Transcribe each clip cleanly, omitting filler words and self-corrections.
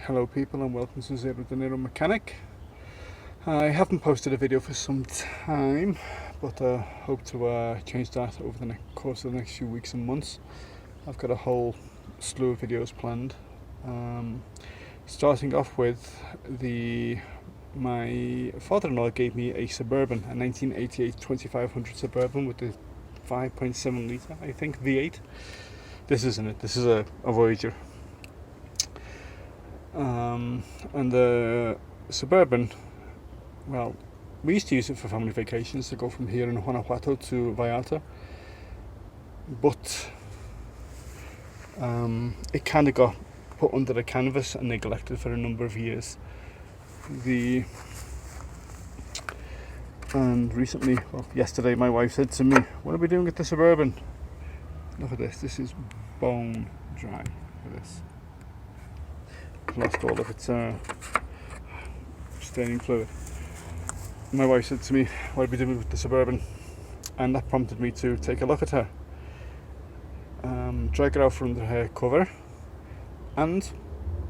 Hello people and welcome to Zero De Niro Mechanic. I haven't posted a video for some time, but hope to change that over the course of the next few weeks and months. I've got a whole slew of videos planned, starting off with my father-in-law gave me a Suburban, a 1988 2500 Suburban with the 5.7 litre, I think, V8. This isn't it, this is a Voyager. And the Suburban, well, we used to use it for family vacations to go from here in Guanajuato to Vallarta, but it kind of got put under the canvas and neglected for a number of years. And recently, well, yesterday, my wife said to me, "What are we doing with the Suburban?" Look at this. This is bone dry. Look at this. Lost all of its staining fluid. My wife said to me, "What are we doing with the Suburban?" And that prompted me to take a look at her, drag her out from under her cover, and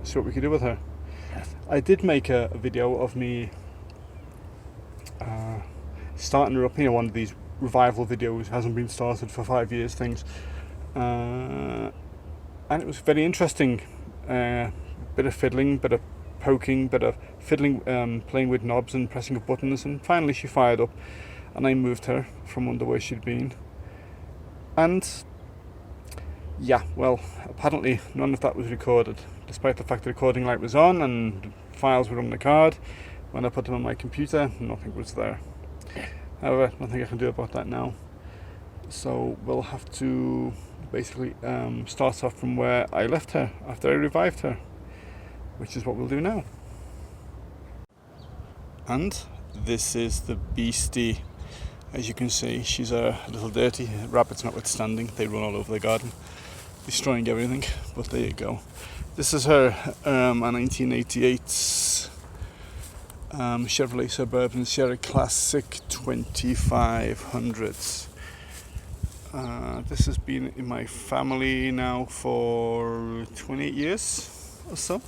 see what we could do with her. I did make a video of me starting her up, one of these revival videos, hasn't been started for 5 years things, and it was very interesting. Bit of fiddling, bit of poking, bit of fiddling, playing with knobs and pressing of buttons, and finally she fired up and I moved her from under where she'd been. And yeah, well, apparently none of that was recorded, despite the fact the recording light was on and files were on the card. When I put them on my computer, nothing was there. However, nothing I can do about that now, so we'll have to basically start off from where I left her after I revived her, which is what we'll do now. And this is the beastie. As you can see, she's a little dirty, rabbits notwithstanding. They run all over the garden, destroying everything, but there you go. This is her, a 1988 Chevrolet Suburban Sierra Classic 2500s. This has been in my family now for 28 years or so.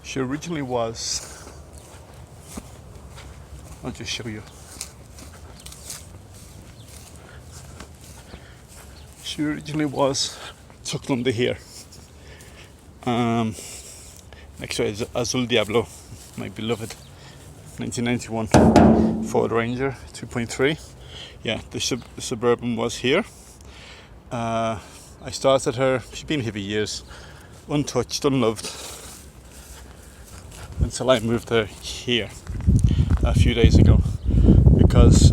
She originally was, I'll just show you. She originally was tucked under here. Next to Azul Diablo, my beloved 1991 Ford Ranger 2.3. Yeah, the Suburban was here. I started her, she's been here for years, untouched, unloved, until I moved her here a few days ago, because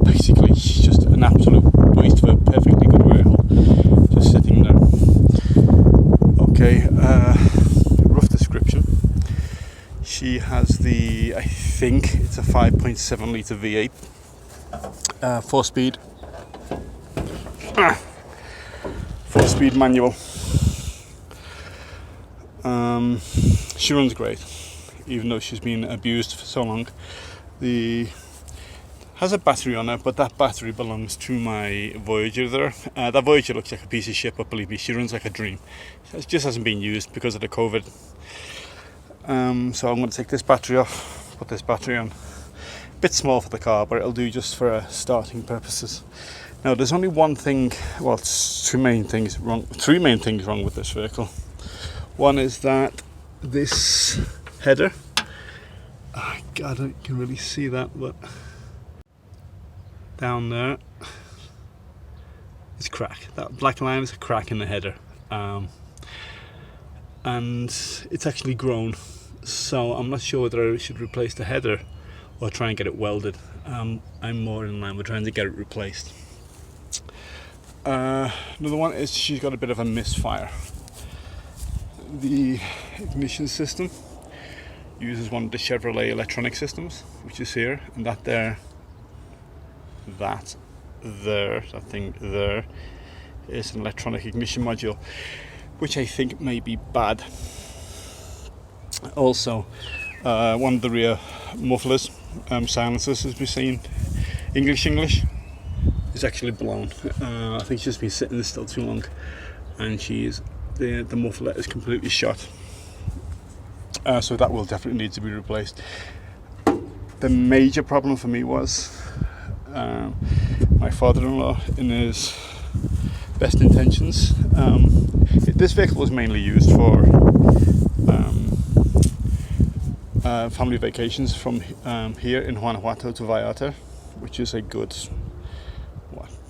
basically she's just an absolute waste of a perfectly good vehicle, just sitting there. Okay, rough description. She has I think it's a 5.7 litre V8, 4-speed. 4-speed manual. She runs great, even though she's been abused for so long. Has a battery on her, but that battery belongs to my Voyager there. That Voyager looks like a piece of shit, but believe me, she runs like a dream. It just hasn't been used because of the COVID. So I'm going to take this battery off, put this battery on. Bit small for the car, but it'll do just for starting purposes. Now, there's only one thing, well, it's three main things wrong with this vehicle. One is that this header, oh God, I can really see that, but down there, it's crack. That black line is a crack in the header, and it's actually grown. So I'm not sure whether I should replace the header or try and get it welded. I'm more in line with trying to get it replaced. Another one is she's got a bit of a misfire. The ignition system uses one of the Chevrolet electronic systems, which is here, and that thing there is an electronic ignition module, which I think may be bad. Also, one of the rear mufflers, silencers, as we've seen, English, is actually blown. I think she's been sitting still too long, and she's the muffler is completely shot. So that will definitely need to be replaced. The major problem for me was my father-in-law, in his best intentions, this vehicle was mainly used for family vacations from here in Guanajuato to Vallarta, which is a good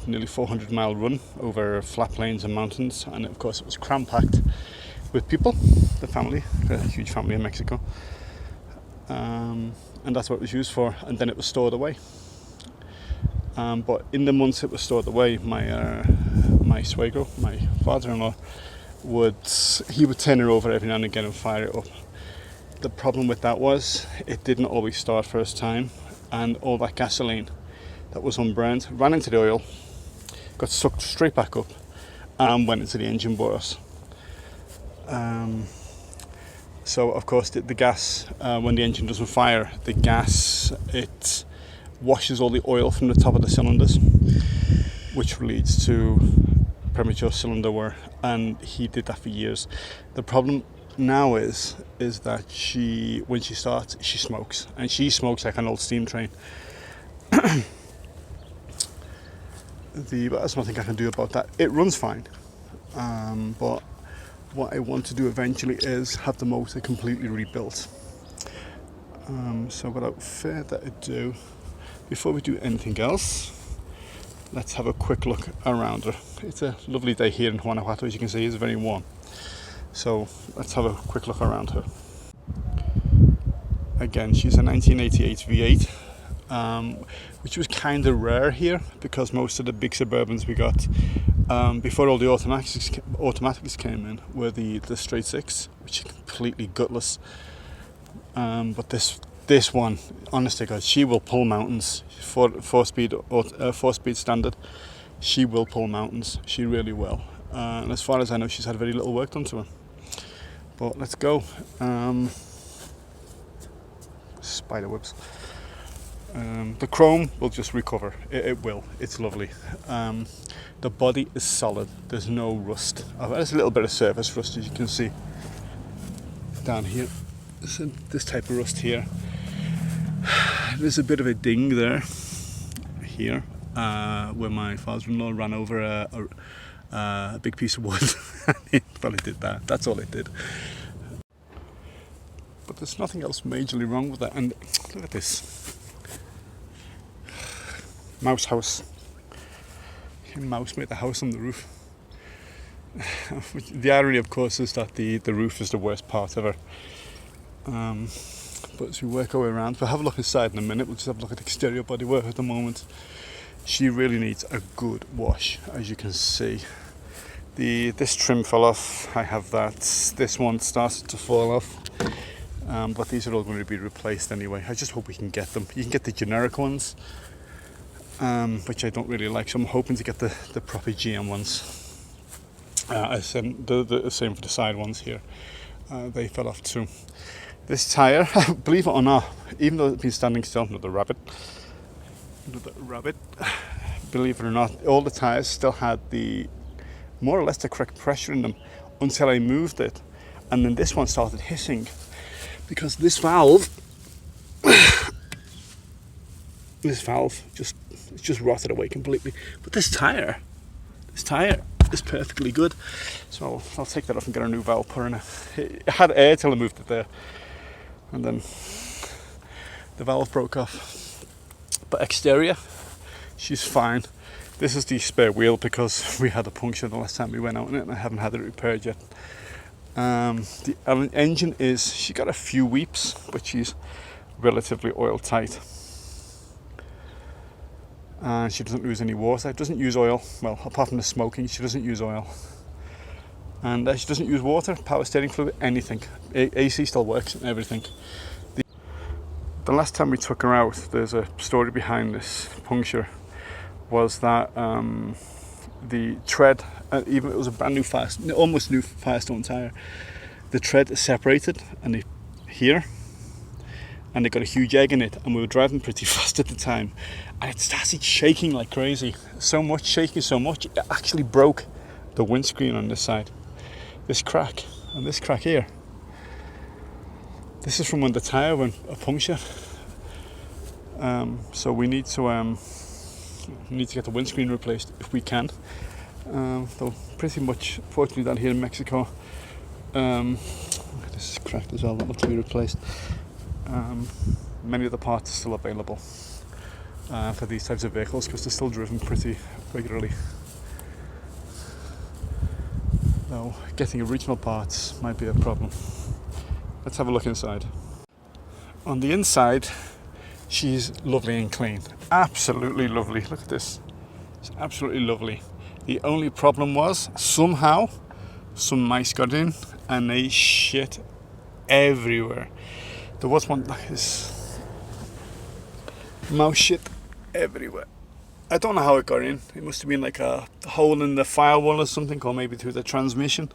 nearly 400-mile run over flat plains and mountains, and of course it was cram-packed with people, the family, a huge family in Mexico, and that's what it was used for. And then it was stored away. But in the months it was stored away, my suegro, my father-in-law, would turn it over every now and again and fire it up. The problem with that was it didn't always start first time, and all that gasoline that was unburned ran into the oil, got sucked straight back up, and went into the engine boilers. So of course the gas, when the engine doesn't fire, the gas, it washes all the oil from the top of the cylinders, which leads to premature cylinder wear, and he did that for years. The problem now is that when she starts, she smokes, and she smokes like an old steam train. But there's nothing I can do about that. It runs fine, but what I want to do eventually is have the motor completely rebuilt. So without further ado, before we do anything else, let's have a quick look around her. It's a lovely day here in Guanajuato, as you can see. It's very warm. So let's have a quick look around her. Again, she's a 1988 V8. Which was kind of rare here, because most of the big Suburbans we got before all the automatics came in were the straight six, which are completely gutless. But this one, honest to God, she will pull mountains. Four speed standard, she will pull mountains. She really will. And as far as I know, she's had very little work done to her. But let's go. Spider webs. The chrome will just recover. It will. It's lovely. The body is solid. There's no rust. There's a little bit of surface rust, as you can see down here. This type of rust here. There's a bit of a ding there, here, where my father-in-law ran over a big piece of wood. Well, it did that. That's all it did. But there's nothing else majorly wrong with that. And look at this. Mouse house. A mouse made the house on the roof. The irony, of course, is that the roof is the worst part ever. But as we work our way around, we'll have a look inside in a minute. We'll just have a look at exterior bodywork at the moment. She really needs a good wash, as you can see. This trim fell off. I have that. This one started to fall off. But these are all going to be replaced anyway. I just hope we can get them. You can get the generic ones, which I don't really like, so I'm hoping to get the proper GM ones. The same for the side ones here. They fell off too. This tyre, believe it or not, even though it's been standing still, another rabbit, believe it or not, all the tyres still had more or less the correct pressure in them until I moved it, and then this one started hissing because this valve just rotted away completely. But this tire is perfectly good, so I'll take that off and get a new valve put in it. It had air till I moved it there, and then the valve broke off. But exterior, she's fine. This is the spare wheel because we had a puncture the last time we went out in it, and I haven't had it repaired yet. The engine she got a few weeps, but she's relatively oil tight. And she doesn't lose any water. It doesn't use oil. Well, apart from the smoking, she doesn't use oil. And she doesn't use water, power steering fluid, anything. AC still works and everything. The last time we took her out, there's a story behind this puncture, was that the tread, even it was a brand new almost new Firestone tyre, the tread is separated and they got a huge egg in it, and we were driving pretty fast at the time, and it started shaking like crazy. Shaking so much, it actually broke the windscreen on this side. this crack and this crack here. This is from when the tyre went a puncture. So we need to get the windscreen replaced if we can. Though pretty much, fortunately, down here in Mexico, this is cracked as well. That will to be replaced. Many of the parts are still available for these types of vehicles because they're still driven pretty regularly. Though getting original parts might be a problem. Let's have a look inside. On the inside, she's lovely and clean. Absolutely lovely. Look at this. It's absolutely lovely. The only problem was, somehow, some mice got in and they shit everywhere. There was one like this. Mouse shit everywhere. I don't know how it got in. It must have been like a hole in the firewall or something, or maybe through the transmission.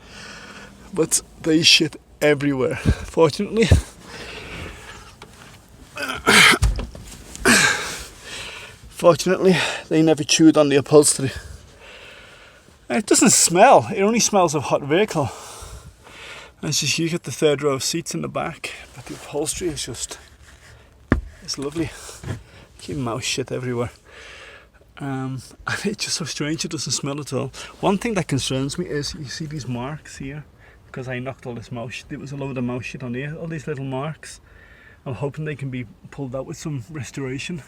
But they shit everywhere. Fortunately, they never chewed on the upholstery. And it doesn't smell. It only smells of hot vehicle. And it's just, you get the third row of seats in the back, but the upholstery is just, it's lovely. Keep mouse shit everywhere. And it's just so strange, it doesn't smell at all. One thing that concerns me is, you see these marks here? Because I knocked all this mouse shit. There was a load of mouse shit on here, all these little marks. I'm hoping they can be pulled out with some restoration.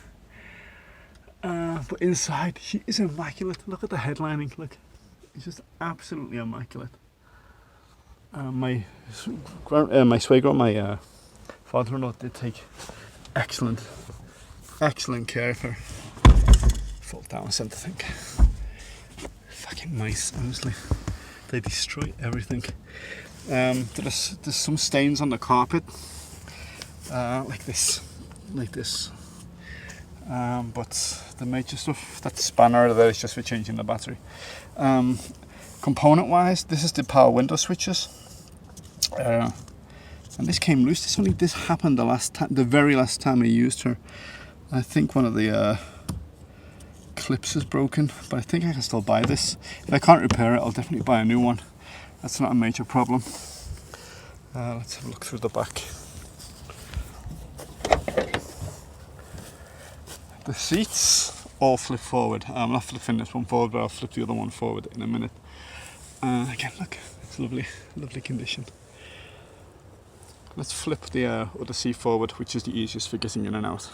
But inside, she is immaculate. Look at the headlining, look. It's just absolutely immaculate. My swagger and my father-in-law did take excellent care of her. Fall down centre, I think. Fucking mice, honestly. They destroy everything. There's some stains on the carpet, like this. But the major stuff, that spanner there is just for changing the battery. Component-wise, this is the power window switches. And this came loose. This happened the very last time I used her. I think one of the clips is broken, but I think I can still buy this. If I can't repair it, I'll definitely buy a new one. That's not a major problem. Let's have a look through the back. The seats all flip forward. I'm not flipping this one forward, but I'll flip the other one forward in a minute. Again, look, it's lovely condition. Let's flip the other seat forward, which is the easiest for getting in and out.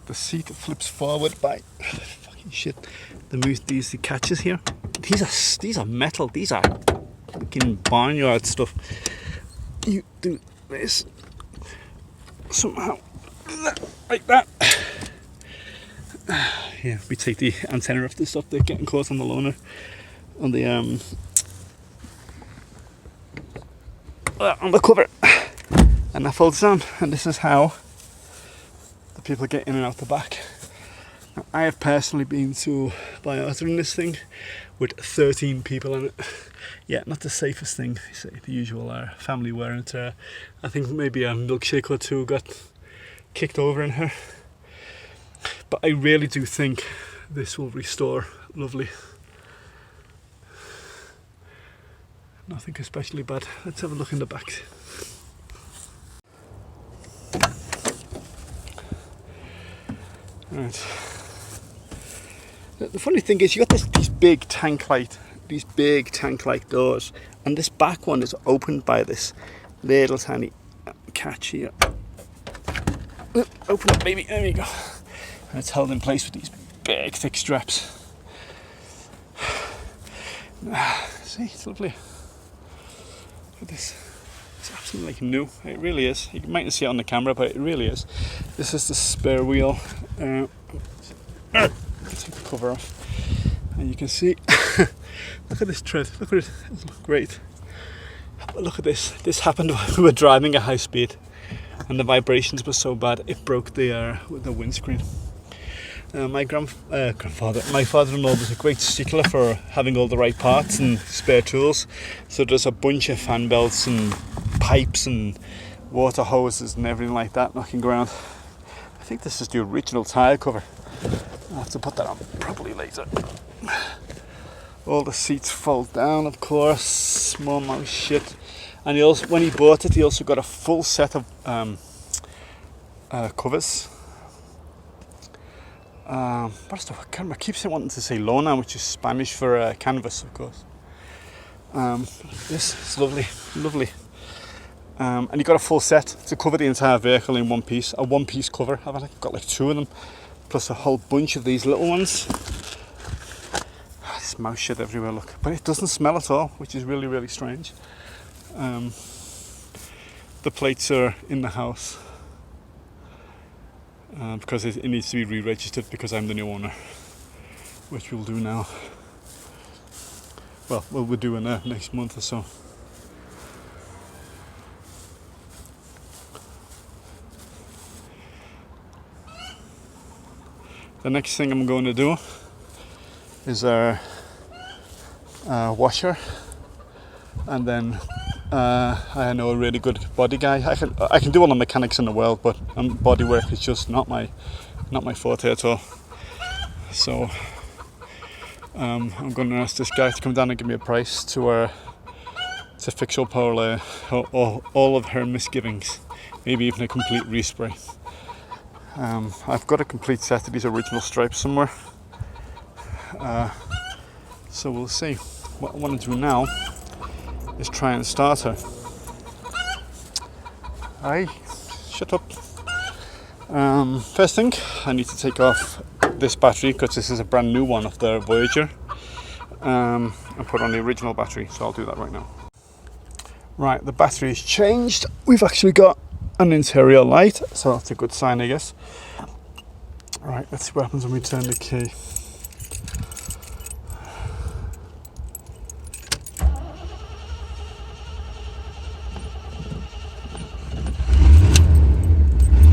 The seat flips forward by fucking shit. These catches here. These are metal. These are fucking barnyard stuff. You do this somehow like that. Yeah, we take the antenna off this stuff. They're getting caught on the loaner, on the cover, and that folds down. And this is how the people get in and out the back. Now, I have personally been to Vallarta in this thing with 13 people in it. Yeah, not the safest thing. The usual family wear and tear. I think maybe a milkshake or two got kicked over in her. But I really do think this will restore lovely. Nothing especially bad. Let's have a look in the back. Right. The funny thing is, you got these big tank-like doors, and this back one is opened by this little tiny catch here. Open it, baby. There we go. And it's held in place with these big, thick straps. See, it's lovely. Look at this. It's absolutely like new. It really is. You mightn't see it on the camera, but it really is. This is the spare wheel. Take the cover off, and you can see. Look at this tread. Look at it. It's great. But look at this. This happened when we were driving at high speed, and the vibrations were so bad it broke the windscreen. My father-in-law was a great stickler for having all the right parts and spare tools. So there's a bunch of fan belts and pipes and water hoses and everything like that knocking around. I think this is the original tyre cover. I'll have to put that on properly later. All the seats fold down, of course. More mouse shit. And he also, when he bought it, he also got a full set of covers. What's the? I keep wanting to say lona, which is Spanish for canvas, of course. This is lovely, lovely. And he got a full set to cover the entire vehicle in one piece. A one-piece cover. I've got like 2 of them, plus a whole bunch of these little ones. There's mouse shit everywhere, look. But it doesn't smell at all, which is really, really strange. The plates are in the house because it needs to be re-registered because I'm the new owner, which we'll do now. Well, we'll do in next month or so. The next thing I'm going to do is our washer, and then I know a really good body guy. I can do all the mechanics in the world, but body work is just not my forte at all. So I'm going to ask this guy to come down and give me a price to fix up all of her misgivings, maybe even a complete respray. I've got a complete set of these original stripes somewhere, so we'll see. What I want to do now is try and start her. Aye, shut up. First thing, I need to take off this battery because this is a brand new one of the Voyager, and put on the original battery, so I'll do that right now. Right, the battery is changed. We've actually got an interior light, so that's a good sign, I guess. Right, let's see what happens when we turn the key.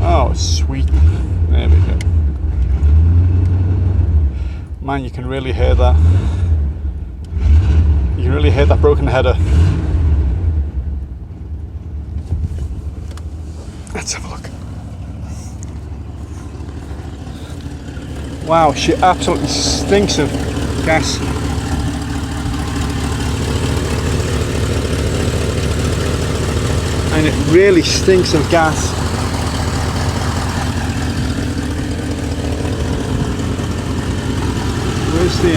Oh, sweet. There we go. Man, you can really hear that. You can really hear that broken header. Let's have a look. Wow, she absolutely stinks of gas. And it really stinks of gas. Where's the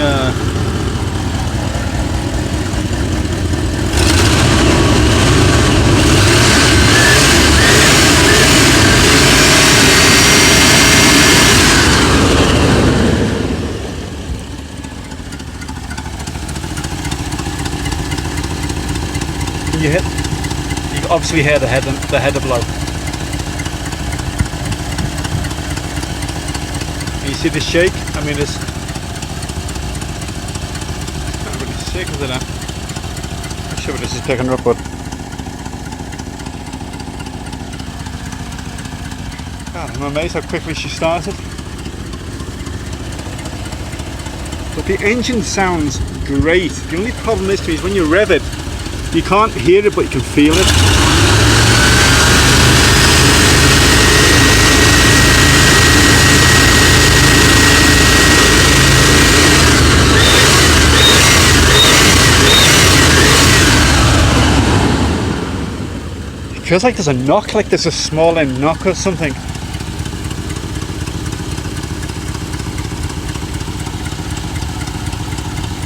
you obviously hear the header blow. And you see the shake? I mean, it's not really shaking to that. I'm not sure what this is picking her up, but God, I'm amazed how quickly she started. But the engine sounds great. The only problem is when you rev it, you can't hear it, but you can feel it. It feels like there's a knock, like there's a small end knock or something.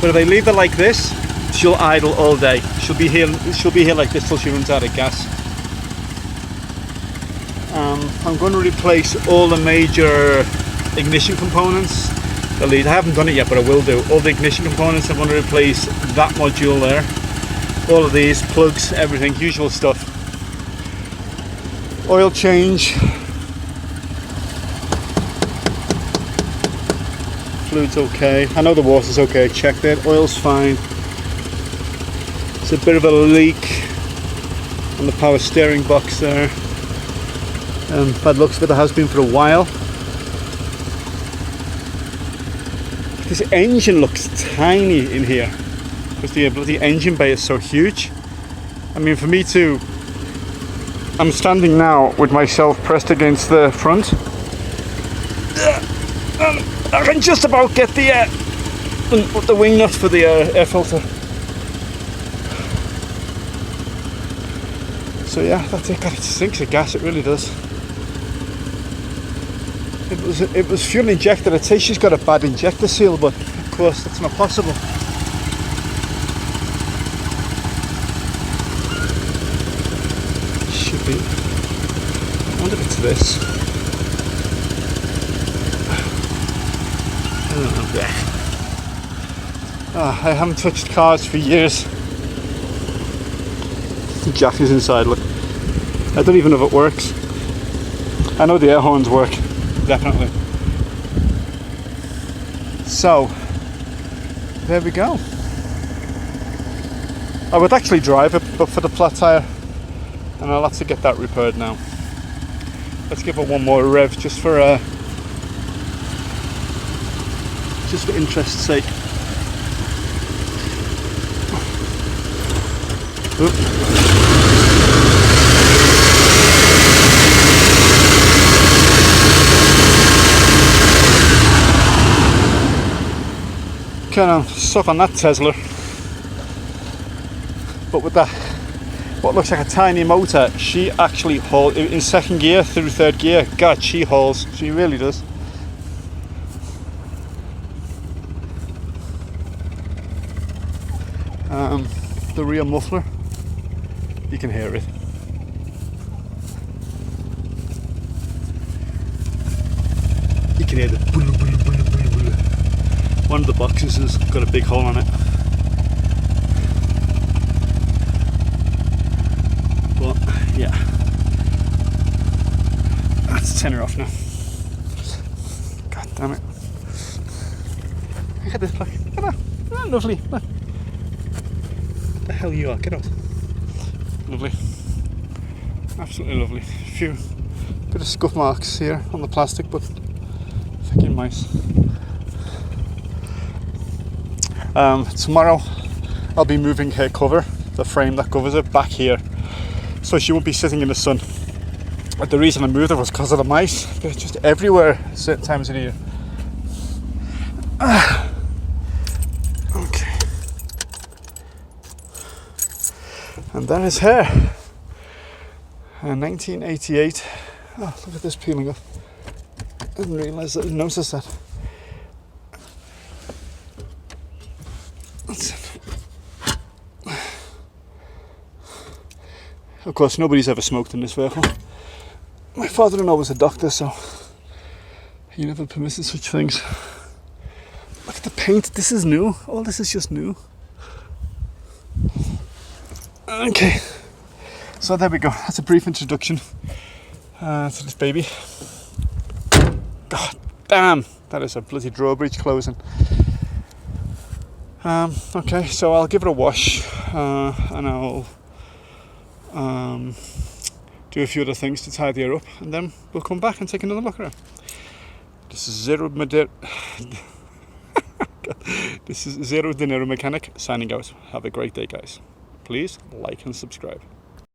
But if I leave it like this, she'll idle all day. She'll be here like this till she runs out of gas. I'm going to replace all the major ignition components. I haven't done it yet, but I will do. All the ignition components, I'm going to replace that module there. All of these, plugs, everything, usual stuff. Oil change. Fluid's okay. I know the water's okay, checked it. Oil's fine. It's a bit of a leak on the power steering box there. Bad looks, but it has been for a while. This engine looks tiny in here because the bloody engine bay is so huge. I mean, for me to... I'm standing now with myself pressed against the front. I can just about get the the wing nut for the air filter. So yeah, that's it. God, it stinks of gas, it really does. It was fuel injected. I'd say she's got a bad injector seal, but of course that's not possible. Should be. I wonder if it's this. I don't know. I haven't touched cars for years. Jack is inside, look. I don't even know if it works. I know the air horns work, definitely. So, there we go. I would actually drive it, but for the flat tyre, and I'll have to get that repaired now. Let's give it one more rev, just for interest's sake. Oop. Kind of stuck on that Tesla, but with that, what looks like a tiny motor, she actually hauls in second gear through third gear. God, she hauls. She really does. The rear muffler, you can hear it. You can hear the bulu, bulu, bulu, bulu, bulu. One of the boxes has got a big hole on it. But yeah, let's turn her off now. God damn it. Look at this, look. Look at that. Oh, lovely. Look. The hell you are, get out. Lovely. Absolutely lovely. A few bit of scuff marks here on the plastic, but fucking nice. Tomorrow I'll be moving her cover, the frame that covers it, back here, so she won't be sitting in the sun. But the reason I moved it was because of the mice. They're just everywhere at certain times of the year. Okay. And that is her. 1988. Oh, look at this peeling off. I didn't realise I didn't notice that. That's it. Of course, nobody's ever smoked in this vehicle. My father-in-law was a doctor, so he never permitted such things. Look at the paint. This is new. All this is just new. Okay. So there we go. That's a brief introduction to this baby. God damn, that is a bloody drawbridge closing. Okay, so I'll give it a wash and I'll do a few other things to tidy her up, and then we'll come back and take another look at her. This is Zero Dinero Mechanic signing out. Have a great day, guys. Please like and subscribe.